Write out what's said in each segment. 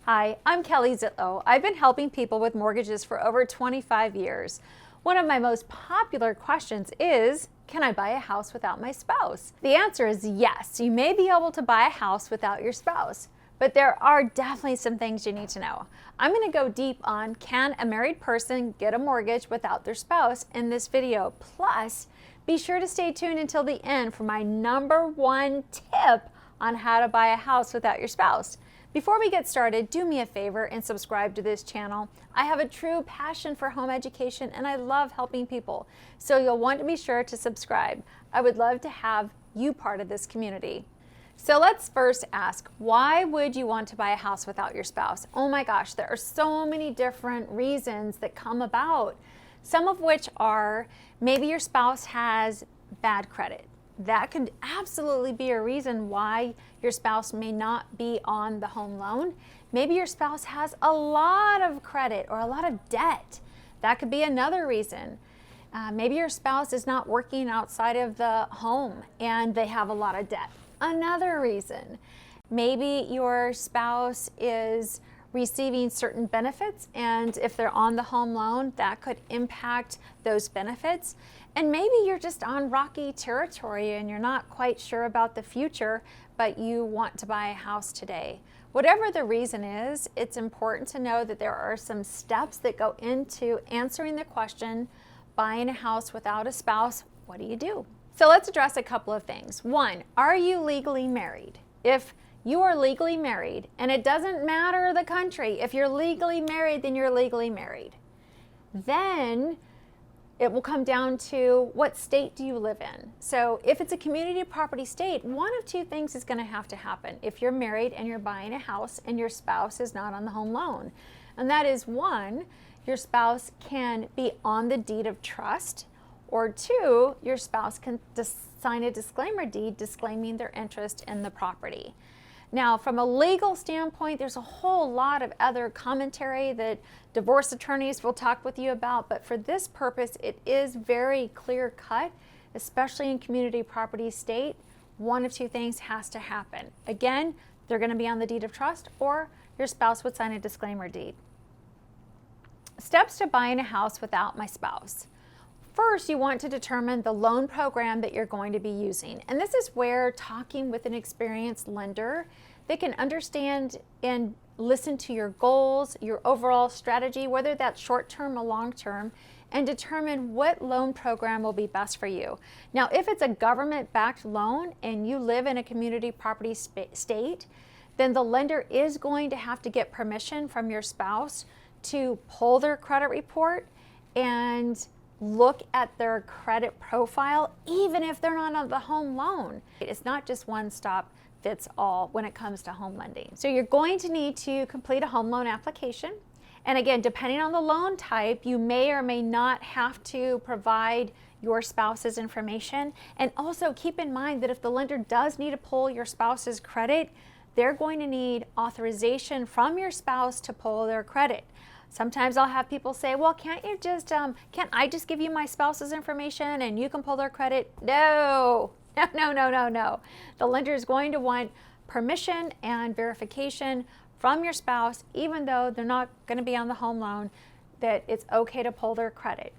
Hi, I'm Kelly Zitlow. I've been helping people with mortgages for over 25 years. One of my most popular questions is, can I buy a house without my spouse? The answer is yes, you may be able to buy a house without your spouse, but there are definitely some things you need to know. I'm going to go deep on, can a married person get a mortgage without their spouse in this video. Plus, be sure to stay tuned until the end for my #1 tip on how to buy a house without your spouse. Before we get started, do me a favor and subscribe to this channel. I have a true passion for home education and I love helping people, so you'll want to be sure to subscribe. I would love to have you part of this community. So let's first ask, why would you want to buy a house without your spouse? Oh my gosh, there are so many different reasons that come about. Some of which are, maybe your spouse has bad credit. That could absolutely be a reason why your spouse may not be on the home loan. Maybe your spouse has a lot of credit or a lot of debt. That could be another reason. Maybe your spouse is not working outside of the home and they have a lot of debt. Another reason. Maybe your spouse is receiving certain benefits, and if they're on the home loan, that could impact those benefits. And maybe you're just on rocky territory and you're not quite sure about the future, but you want to buy a house today. Whatever the reason is, it's important to know that there are some steps that go into answering the question, buying a house without a spouse, what do you do? So let's address a couple of things. One, are you legally married? If you are legally married, and it doesn't matter the country, if you're legally married, then you're legally married. Then it will come down to, what state do you live in? So if it's a community property state, one of two things is going to have to happen if you're married and you're buying a house and your spouse is not on the home loan. And that is, one, your spouse can be on the deed of trust, or two, your spouse can sign a disclaimer deed disclaiming their interest in the property. Now, from a legal standpoint, there's a whole lot of other commentary that divorce attorneys will talk with you about, but for this purpose, it is very clear cut, especially in community property state. One of two things has to happen. Again, they're going to be on the deed of trust, or your spouse would sign a disclaimer deed. Steps to buying a house without my spouse. First, you want to determine the loan program that you're going to be using. And this is where talking with an experienced lender that can understand and listen to your goals, your overall strategy, whether that's short-term or long-term, and determine what loan program will be best for you. Now, if it's a government-backed loan and you live in a community property state, then the lender is going to have to get permission from your spouse to pull their credit report and look at their credit profile, even if they're not on the home loan. It's not just one stop fits all when it comes to home lending. So you're going to need to complete a home loan application. And again, depending on the loan type, you may or may not have to provide your spouse's information. And also keep in mind that if the lender does need to pull your spouse's credit, they're going to need authorization from your spouse to pull their credit. Sometimes I'll have people say, well, can't I just give you my spouse's information and you can pull their credit? No. The lender is going to want permission and verification from your spouse, even though they're not going to be on the home loan, that it's okay to pull their credit.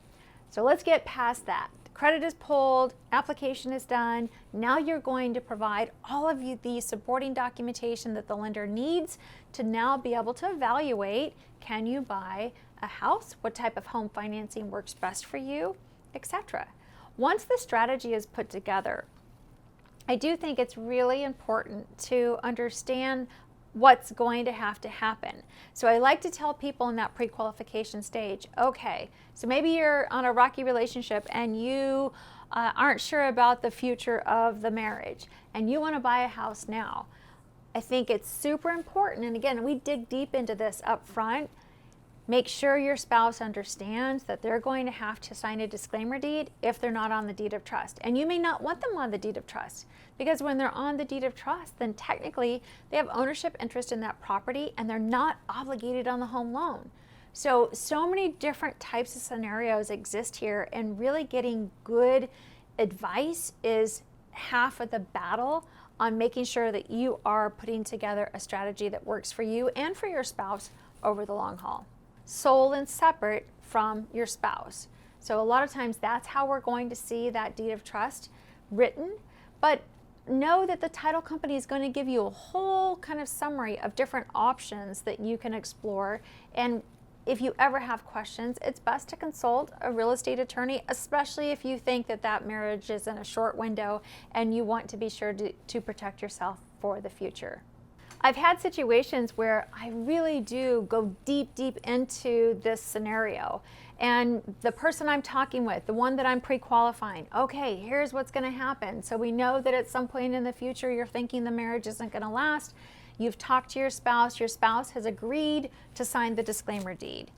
So let's get past that. Credit is pulled, application is done. Now you're going to provide all of the supporting documentation that the lender needs to now be able to evaluate, can you buy a house? What type of home financing works best for you, etc. Once the strategy is put together, I do think it's really important to understand what's going to have to happen. So I like to tell people in that pre-qualification stage, okay, so maybe you're on a rocky relationship and you aren't sure about the future of the marriage and you want to buy a house now. I think it's super important, and again, we dig deep into this up front. Make sure your spouse understands that they're going to have to sign a disclaimer deed if they're not on the deed of trust. And you may not want them on the deed of trust, because when they're on the deed of trust, then technically they have ownership interest in that property and they're not obligated on the home loan. So many different types of scenarios exist here, and really getting good advice is half of the battle on making sure that you are putting together a strategy that works for you and for your spouse over the long haul. Sole and separate from your spouse. So a lot of times that's how we're going to see that deed of trust written, but know that the title company is going to give you a whole kind of summary of different options that you can explore. And if you ever have questions, it's best to consult a real estate attorney, especially if you think that that marriage is in a short window and you want to be sure to protect yourself for the future. I've had situations where I really do go deep into this scenario. And the person I'm talking with, the one that I'm pre-qualifying, okay, here's what's going to happen. So we know that at some point in the future, you're thinking the marriage isn't going to last. You've talked to your spouse has agreed to sign the disclaimer deed.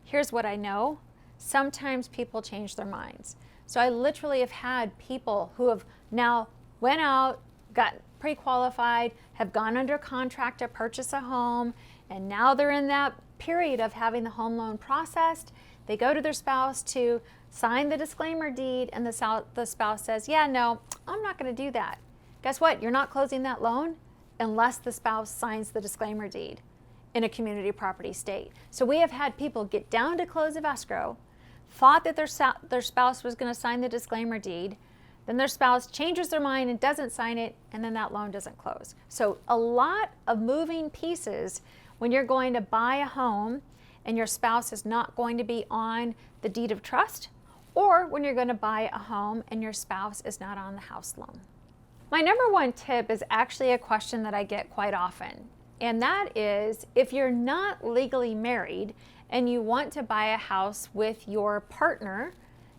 Here's what I know. Sometimes people change their minds. So I literally have had people who have now went out, got pre-qualified, have gone under contract to purchase a home, and now they're in that period of having the home loan processed. They go to their spouse to sign the disclaimer deed, and the spouse says, yeah, no, I'm not going to do that. Guess what? You're not closing that loan unless the spouse signs the disclaimer deed in a community property state. So we have had people get down to close of escrow, thought that their spouse was going to sign the disclaimer deed, then their spouse changes their mind and doesn't sign it, and then that loan doesn't close. So a lot of moving pieces when you're going to buy a home and your spouse is not going to be on the deed of trust, or when you're going to buy a home and your spouse is not on the house loan. My number one tip is actually a question that I get quite often, and that is if you're not legally married and you want to buy a house with your partner,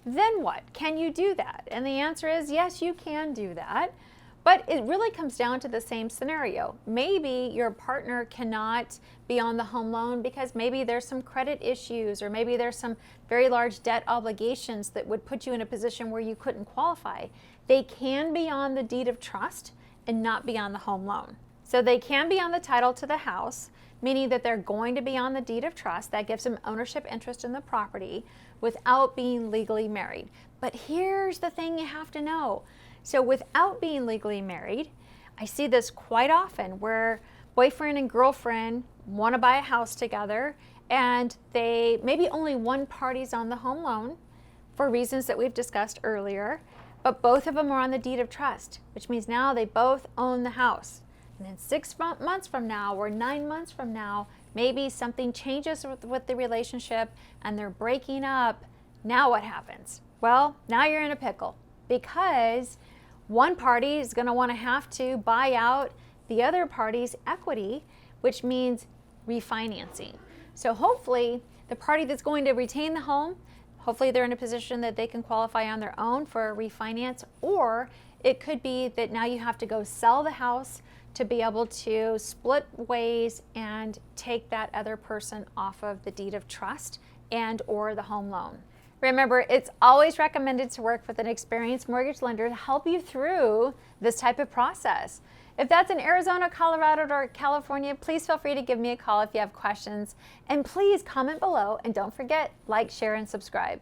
then what? Can you do that? And the answer is yes, you can do that. But it really comes down to the same scenario. Maybe your partner cannot be on the home loan because maybe there's some credit issues, or maybe there's some very large debt obligations that would put you in a position where you couldn't qualify. They can be on the deed of trust and not be on the home loan. So they can be on the title to the house, meaning that they're going to be on the deed of trust. That gives them ownership interest in the property without being legally married. But here's the thing you have to know. So without being legally married, I see this quite often where boyfriend and girlfriend want to buy a house together, and they maybe only one party's on the home loan for reasons that we've discussed earlier, but both of them are on the deed of trust, which means now they both own the house. And then 6 months from now or 9 months from now, maybe something changes with the relationship and they're breaking up. Now what happens? Well, now you're in a pickle because one party is going to want to have to buy out the other party's equity, which means refinancing. So hopefully the party that's going to retain the home, hopefully they're in a position that they can qualify on their own for a refinance, or it could be that now you have to go sell the house to be able to split ways and take that other person off of the deed of trust and or the home loan. Remember, it's always recommended to work with an experienced mortgage lender to help you through this type of process. If that's in Arizona, Colorado, or California, please feel free to give me a call if you have questions. And please comment below, and don't forget, like, share, and subscribe.